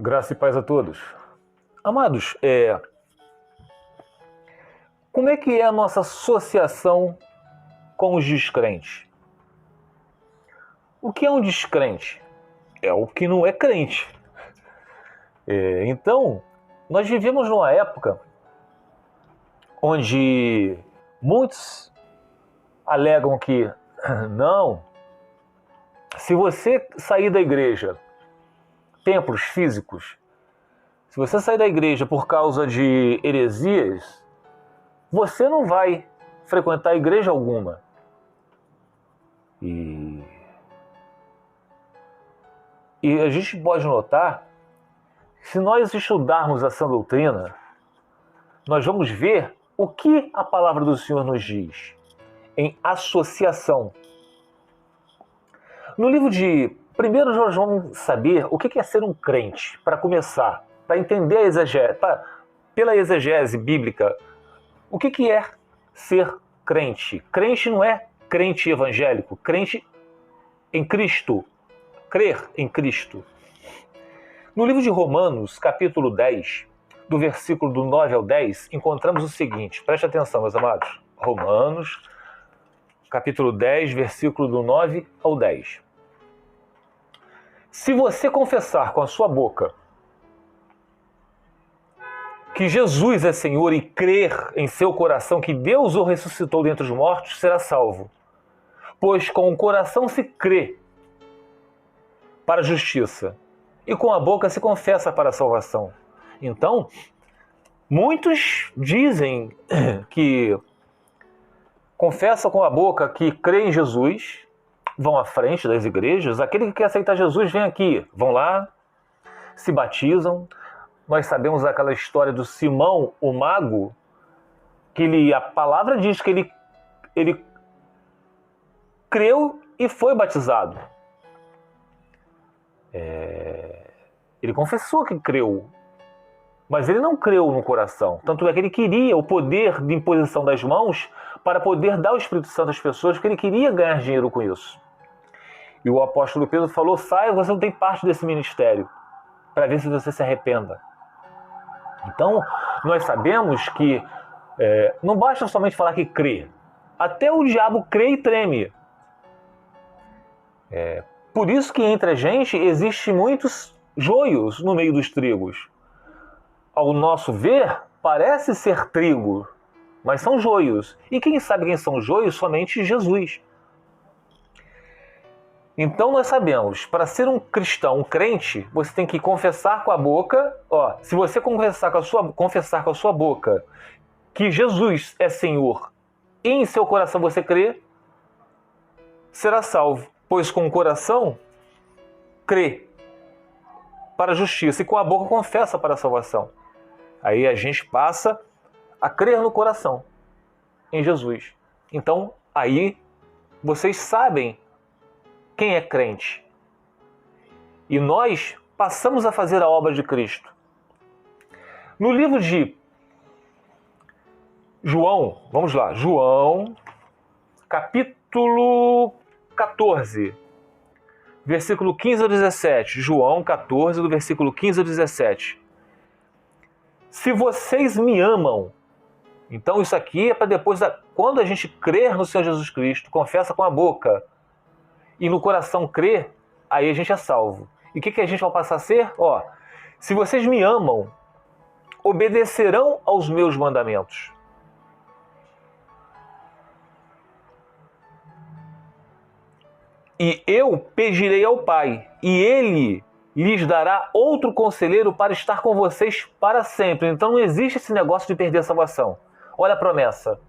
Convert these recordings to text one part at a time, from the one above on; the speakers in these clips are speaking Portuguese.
Graça e paz a todos. Amados, como é que é a nossa associação com os descrentes? O que é um descrente? É o que não é crente. Então, nós vivemos numa época onde muitos alegam que não, se você sair da igreja, templos físicos, se você sair da igreja por causa de heresias, você não vai frequentar igreja alguma. E a gente pode notar, se nós estudarmos essa doutrina, nós vamos ver o que a palavra do Senhor nos diz em associação. No livro de... Primeiro nós vamos saber o que é ser um crente, para começar, para entender a exegese, pela exegese bíblica, o que é ser crente. Crente não é crente evangélico, crente em Cristo, crer em Cristo. No livro de Romanos, capítulo 10, do versículo do 9 ao 10, encontramos o seguinte, preste atenção, meus amados. Romanos, capítulo 10, versículo do 9 ao 10. Se você confessar com a sua boca que Jesus é Senhor e crer em seu coração que Deus o ressuscitou dentre os mortos, será salvo. Pois com o coração se crê para a justiça e com a boca se confessa para a salvação. Então, muitos dizem que confessam com a boca que crê em Jesus, vão à frente das igrejas. Aquele que quer aceitar Jesus vem aqui, vão lá, se batizam. Nós sabemos aquela história do Simão, o mago, que a palavra diz que ele creu e foi batizado. Ele confessou que creu, mas ele não creu no coração. Tanto é que ele queria o poder de imposição das mãos para poder dar o Espírito Santo às pessoas, porque ele queria ganhar dinheiro com isso. E o apóstolo Pedro falou: saia, você não tem parte desse ministério, para ver se você se arrependa. Então, nós sabemos que não basta somente falar que crê. Até o diabo crê e treme. Por isso que entre a gente existem muitos joios no meio dos trigos. Ao nosso ver, parece ser trigo, mas são joios. E quem sabe quem são joios? Somente Jesus. Então nós sabemos, para ser um cristão, um crente, você tem que confessar com a boca. Se você confessar com a sua boca que Jesus é Senhor e em seu coração você crê, será salvo. Pois com o coração crê para a justiça e com a boca confessa para a salvação. Aí a gente passa a crer no coração em Jesus. Então aí vocês sabem quem é crente. E nós passamos a fazer a obra de Cristo. No livro de João, vamos lá, João, capítulo 14, versículo 15 ao 17. João 14, do versículo 15 ao 17. Se vocês me amam, então isso aqui é para depois, quando a gente crer no Senhor Jesus Cristo, confessa com a boca, e no coração crer, aí a gente é salvo. E o que a gente vai passar a ser? Se vocês me amam, obedecerão aos meus mandamentos. E eu pedirei ao Pai, e Ele lhes dará outro conselheiro para estar com vocês para sempre. Então não existe esse negócio de perder a salvação. Olha a promessa.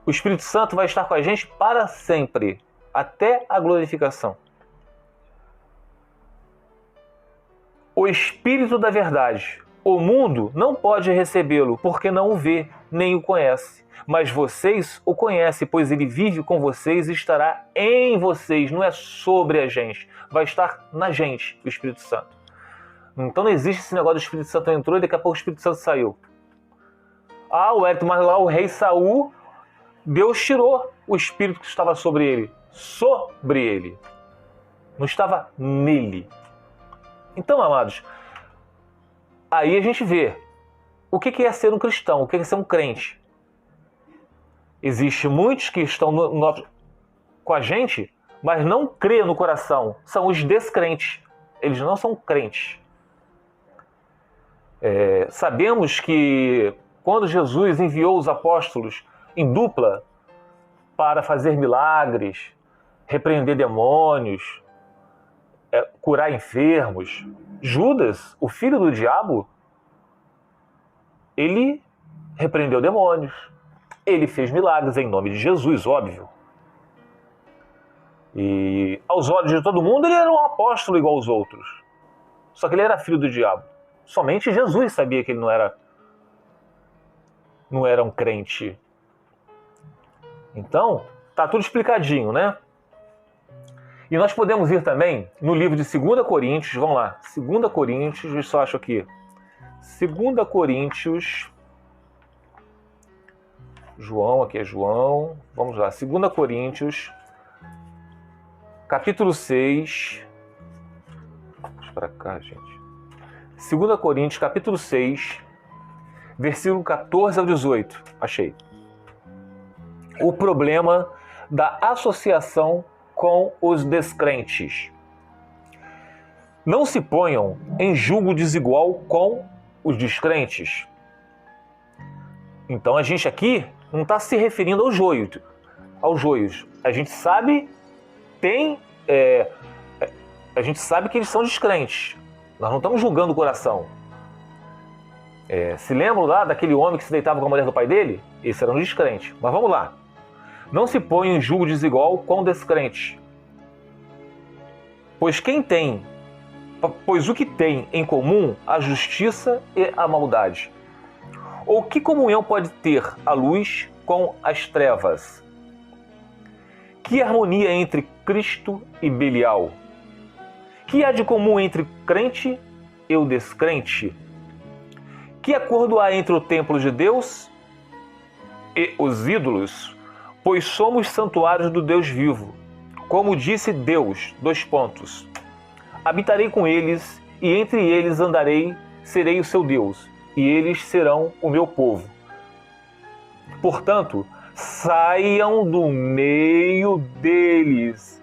O Espírito Santo vai estar com a gente para sempre, até a glorificação. O Espírito da verdade. O mundo não pode recebê-lo, porque não o vê, nem o conhece. Mas vocês o conhecem, pois ele vive com vocês e estará em vocês. Não é sobre a gente. Vai estar na gente, o Espírito Santo. Então não existe esse negócio do Espírito Santo entrou e daqui a pouco o Espírito Santo saiu. Mas lá o rei Saul, Deus tirou o Espírito que estava sobre ele. Sobre ele. Não estava nele. Então, amados, aí a gente vê o que é ser um cristão, o que é ser um crente. Existem muitos que estão com a gente, mas não crê no coração. São os descrentes. Eles não são crentes. Sabemos que quando Jesus enviou os apóstolos em dupla para fazer milagres, repreender demônios, curar enfermos, Judas, o filho do diabo, ele repreendeu demônios. Ele fez milagres em nome de Jesus, óbvio. E aos olhos de todo mundo ele era um apóstolo igual aos outros. Só que ele era filho do diabo. Somente Jesus sabia que ele não era um crente. Então, tá tudo explicadinho, né? E nós podemos ir também no livro de 2 Coríntios, vamos lá, 2 Coríntios, eu só acho aqui. 2 Coríntios, João, aqui é João, vamos lá, 2 Coríntios, capítulo 6, vamos para cá, gente. 2 Coríntios, capítulo 6, versículo 14 ao 18, achei. O problema da associação com os descrentes. Não se ponham em julgo desigual com os descrentes. Então a gente aqui não está se referindo aos joios. A gente sabe a gente sabe que eles são descrentes. Nós não estamos julgando o coração. Se lembram lá daquele homem que se deitava com a mulher do pai dele? Esse era um descrente. Mas vamos lá. Não se ponha em julgo desigual com o descrente. Pois o que tem em comum a justiça e a maldade? Ou que comunhão pode ter a luz com as trevas? Que harmonia entre Cristo e Belial? Que há de comum entre o crente e o descrente? Que acordo há entre o templo de Deus e os ídolos? Pois somos santuários do Deus vivo. Como disse Deus, : habitarei com eles, e entre eles andarei, serei o seu Deus, e eles serão o meu povo. Portanto, saiam do meio deles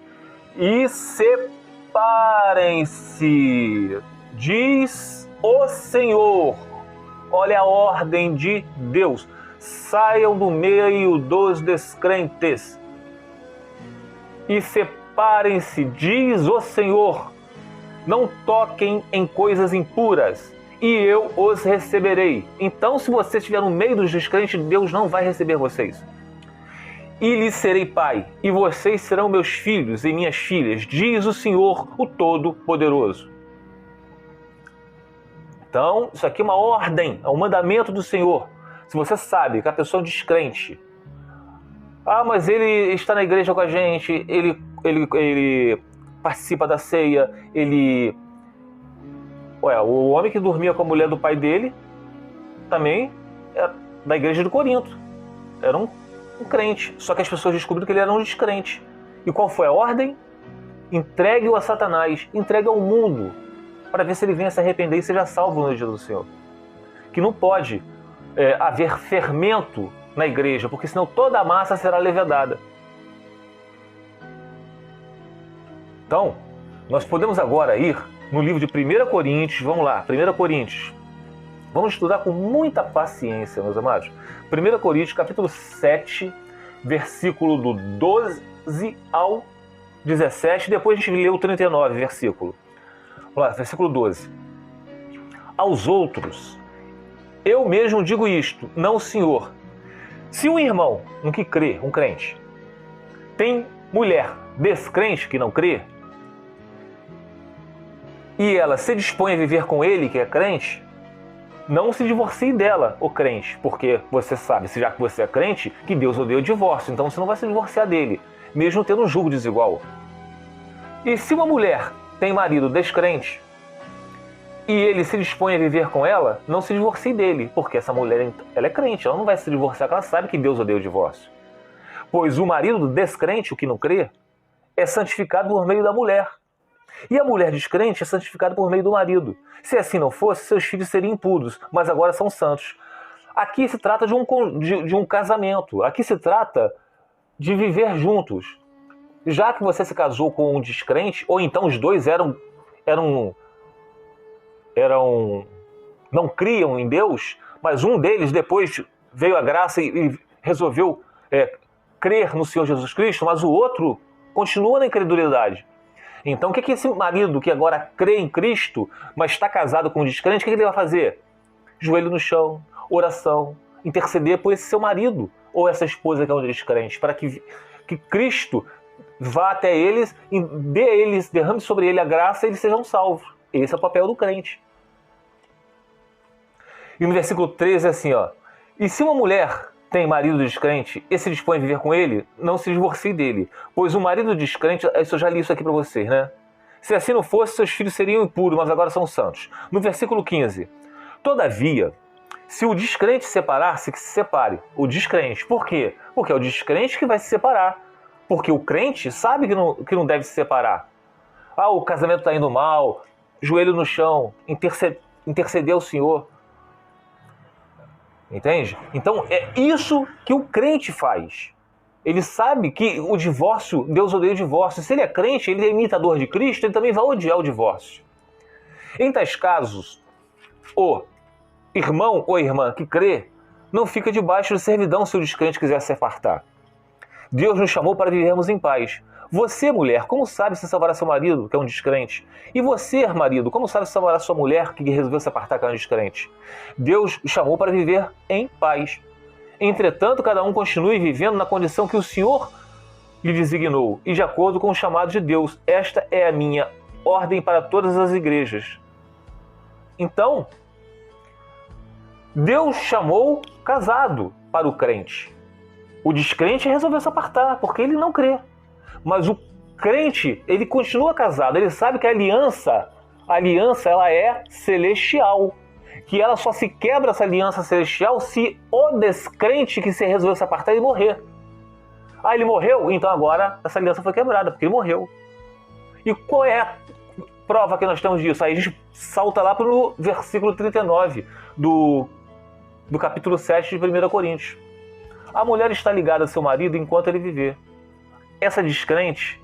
e separem-se, diz o Senhor. Olha a ordem de Deus. Saiam do meio dos descrentes e separem-se, diz o Senhor. Não toquem em coisas impuras, e eu os receberei. Então, se você estiver no meio dos descrentes, Deus não vai receber vocês. E lhes serei pai, e vocês serão meus filhos e minhas filhas, diz o Senhor, o Todo-Poderoso. Então, isso aqui é uma ordem, é um mandamento do Senhor. Se você sabe que a pessoa é um descrente, mas ele está na igreja com a gente, ele participa da ceia, o homem que dormia com a mulher do pai dele também é da igreja de Corinto. Era um crente, só que as pessoas descobriram que ele era um descrente. E qual foi a ordem? Entregue-o a Satanás, entregue ao mundo, para ver se ele venha se arrepender e seja salvo no dia do Senhor. Que não pode haver fermento na igreja, porque senão toda a massa será levedada. Então, nós podemos agora ir no livro de 1 Coríntios, vamos lá, 1 Coríntios. Vamos estudar com muita paciência, meus amados. 1 Coríntios, capítulo 7, versículo do 12 ao 17, depois a gente lê o 39, versículo. Vamos lá, versículo 12. Aos outros, eu mesmo digo isto, não o Senhor. Se um irmão, um que crê, um crente, tem mulher descrente que não crê, e ela se dispõe a viver com ele, que é crente, não se divorcie dela, o crente, porque você sabe, já que você é crente, que Deus odeia o divórcio, então você não vai se divorciar dele, mesmo tendo um julgo desigual. E se uma mulher tem marido descrente, e ele se dispõe a viver com ela, não se divorcie dele, porque essa mulher ela é crente, ela não vai se divorciar, porque ela sabe que Deus odeia o divórcio. Pois o marido do descrente, o que não crê, é santificado por meio da mulher. E a mulher descrente é santificada por meio do marido. Se assim não fosse, seus filhos seriam impuros, mas agora são santos. Aqui se trata de um casamento. Aqui se trata de viver juntos. Já que você se casou com um descrente, ou então os dois não criam em Deus, mas um deles depois veio a graça e resolveu crer no Senhor Jesus Cristo, mas o outro continua na incredulidade. Então o que esse marido que agora crê em Cristo, mas está casado com um descrente, o que ele vai fazer? Joelho no chão, oração, interceder por esse seu marido ou essa esposa que é um descrente, para que Cristo vá até eles e derrame sobre ele a graça e eles sejam salvos. Esse é o papel do crente. E no versículo 13 é assim, ó: e se uma mulher tem marido descrente e se dispõe a viver com ele, não se divorcie dele, pois o marido descrente, eu já li isso aqui para vocês, né? Se assim não fosse, seus filhos seriam impuros, mas agora são santos. No versículo 15: todavia, se o descrente separar-se, que se separe. O descrente. Por quê? Porque é o descrente que vai se separar. Porque o crente sabe que não deve se separar. Ah, o casamento está indo mal, joelho no chão, interceder ao Senhor. Entende? Então é isso que o crente faz. Ele sabe que o divórcio, Deus odeia o divórcio. Se ele é crente, ele é imitador de Cristo, ele também vai odiar o divórcio. Em tais casos, o irmão ou irmã que crê não fica debaixo de servidão se o descrente quiser se apartar. Deus nos chamou para vivermos em paz. Você, mulher, como sabe se salvará seu marido, que é um descrente? E você, marido, como sabe se salvará sua mulher, que resolveu se apartar, que é um descrente? Deus o chamou para viver em paz. Entretanto, cada um continue vivendo na condição que o Senhor lhe designou, e de acordo com o chamado de Deus. Esta é a minha ordem para todas as igrejas. Então, Deus chamou casado para o crente. O descrente resolveu se apartar, porque ele não crê. Mas o crente, ele continua casado. Ele sabe que a aliança ela é celestial. Que ela só se quebra, essa aliança celestial, se o descrente que se resolveu se apartar, ele morrer. Ah, ele morreu? Então agora essa aliança foi quebrada, porque ele morreu. E qual é a prova que nós temos disso? Aí a gente salta lá para o versículo 39 do capítulo 7 de 1 Coríntios. A mulher está ligada ao seu marido enquanto ele viver. Essa descrente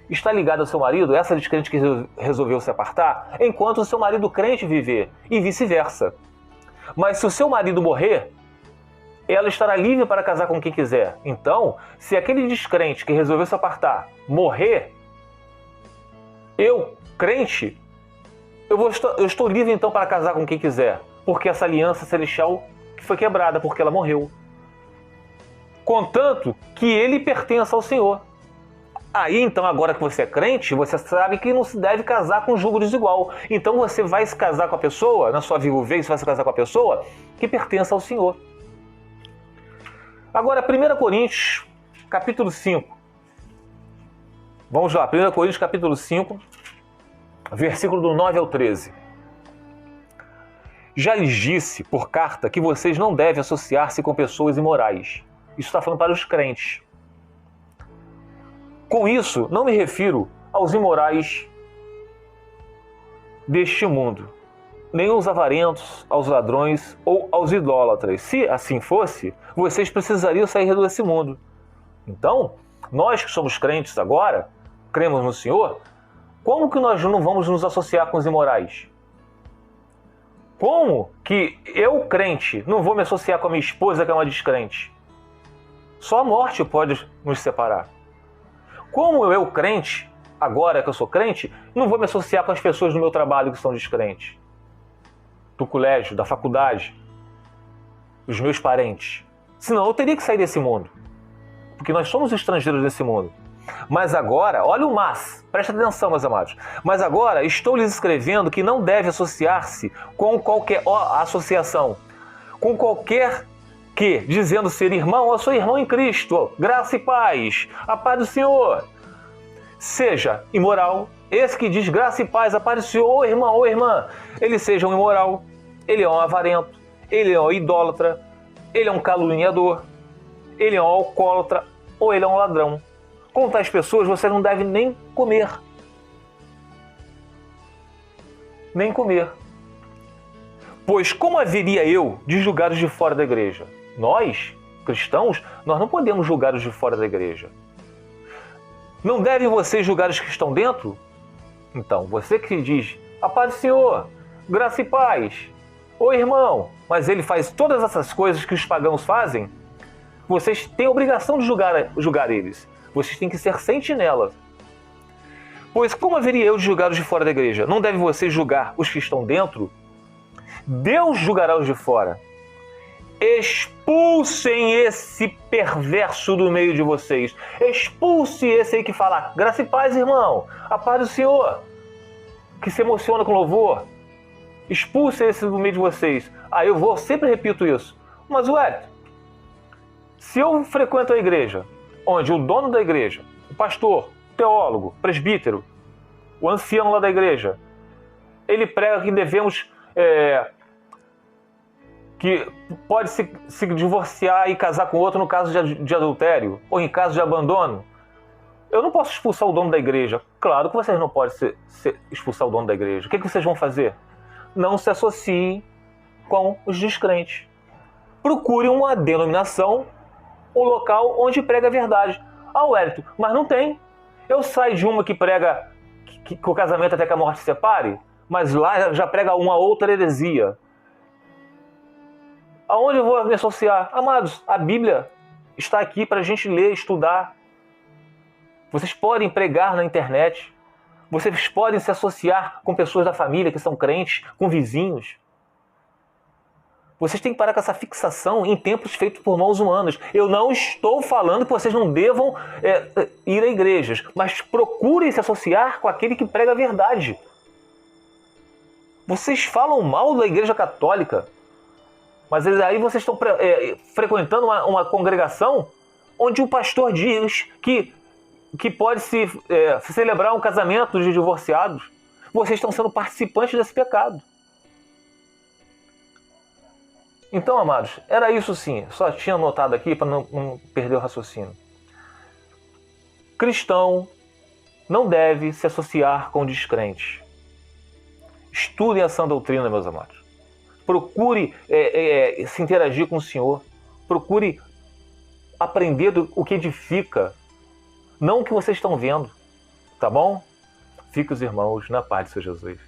está ligada ao seu marido, essa descrente que resolveu se apartar, enquanto o seu marido crente viver, e vice-versa. Mas se o seu marido morrer, ela estará livre para casar com quem quiser. Então, se aquele descrente que resolveu se apartar morrer, eu, crente, eu estou livre então para casar com quem quiser, porque essa aliança celestial foi quebrada, porque ela morreu. Contanto que ele pertença ao Senhor. Aí, então, agora que você é crente, você sabe que não se deve casar com julgo desigual. Então você vai se casar com a pessoa, na sua viuvez, você vai se casar com a pessoa que pertence ao Senhor. Agora, 1 Coríntios, capítulo 5. Vamos lá, 1 Coríntios, capítulo 5, versículo do 9 ao 13. Já lhes disse, por carta, que vocês não devem associar-se com pessoas imorais. Isso está falando para os crentes. Com isso, não me refiro aos imorais deste mundo, nem aos avarentos, aos ladrões ou aos idólatras. Se assim fosse, vocês precisariam sair desse mundo. Então, nós que somos crentes agora, cremos no Senhor, como que nós não vamos nos associar com os imorais? Como que eu, crente, não vou me associar com a minha esposa que é uma descrente? Só a morte pode nos separar. Como eu, crente, agora que eu sou crente, não vou me associar com as pessoas do meu trabalho que são descrentes, do colégio, da faculdade, os meus parentes. Senão eu teria que sair desse mundo, porque nós somos estrangeiros desse mundo. Mas agora, olha o mas, presta atenção, meus amados. Mas agora estou lhes escrevendo que não deve associar-se com qualquer associação, com qualquer que, dizendo ser irmão, eu sou irmão em Cristo, graça e paz, a paz do Senhor. Seja imoral, esse que diz graça e paz, a paz do Senhor, ô irmão, ô irmã, ele seja um imoral, ele é um avarento, ele é um idólatra, ele é um caluniador, ele é um alcoólatra ou ele é um ladrão. Com tais pessoas você não deve nem comer. nem comer. Pois como haveria eu de julgar os de fora da igreja? Nós, cristãos, nós não podemos julgar os de fora da igreja. Não devem vocês julgar os que estão dentro? Então, você que diz, a paz do Senhor, graça e paz, ô irmão, mas ele faz todas essas coisas que os pagãos fazem, vocês têm a obrigação de julgar eles. Vocês têm que ser sentinelas. Pois como haveria eu de julgar os de fora da igreja? Não devem vocês julgar os que estão dentro? Deus julgará os de fora. Expulsem esse perverso do meio de vocês. Expulse esse aí que fala, graça e paz, irmão, a paz do Senhor, que se emociona com louvor. Expulse esse do meio de vocês. Aí eu sempre repito isso. Mas, ué, se eu frequento a igreja, onde o dono da igreja, o pastor, o teólogo, o presbítero, o ancião lá da igreja, ele prega que devemos... que pode se divorciar e casar com outro no caso de adultério, ou em caso de abandono. Eu não posso expulsar o dono da igreja. Claro que vocês não podem expulsar o dono da igreja. O que vocês vão fazer? Não se associem com os descrentes. Procure uma denominação, um local onde prega a verdade. Ah, Wellington, mas não tem. Eu saio de uma que prega que o casamento até que a morte separe, mas lá já prega uma outra heresia. Aonde eu vou me associar? Amados, a Bíblia está aqui para a gente ler, estudar. Vocês podem pregar na internet. Vocês podem se associar com pessoas da família que são crentes, com vizinhos. Vocês têm que parar com essa fixação em templos feitos por mãos humanas. Eu não estou falando que vocês não devam ir a igrejas, mas procurem se associar com aquele que prega a verdade. Vocês falam mal da Igreja Católica, mas aí vocês estão frequentando uma congregação onde o pastor diz que pode se celebrar um casamento de divorciados. Vocês estão sendo participantes desse pecado. Então, amados, era isso sim. Só tinha anotado aqui para não perder o raciocínio. Cristão não deve se associar com descrentes. Estudem a sã doutrina, meus amados. Procure se interagir com o Senhor. Procure aprender o que edifica, não o que vocês estão vendo. Tá bom? Fique os irmãos na paz de Senhor Jesus.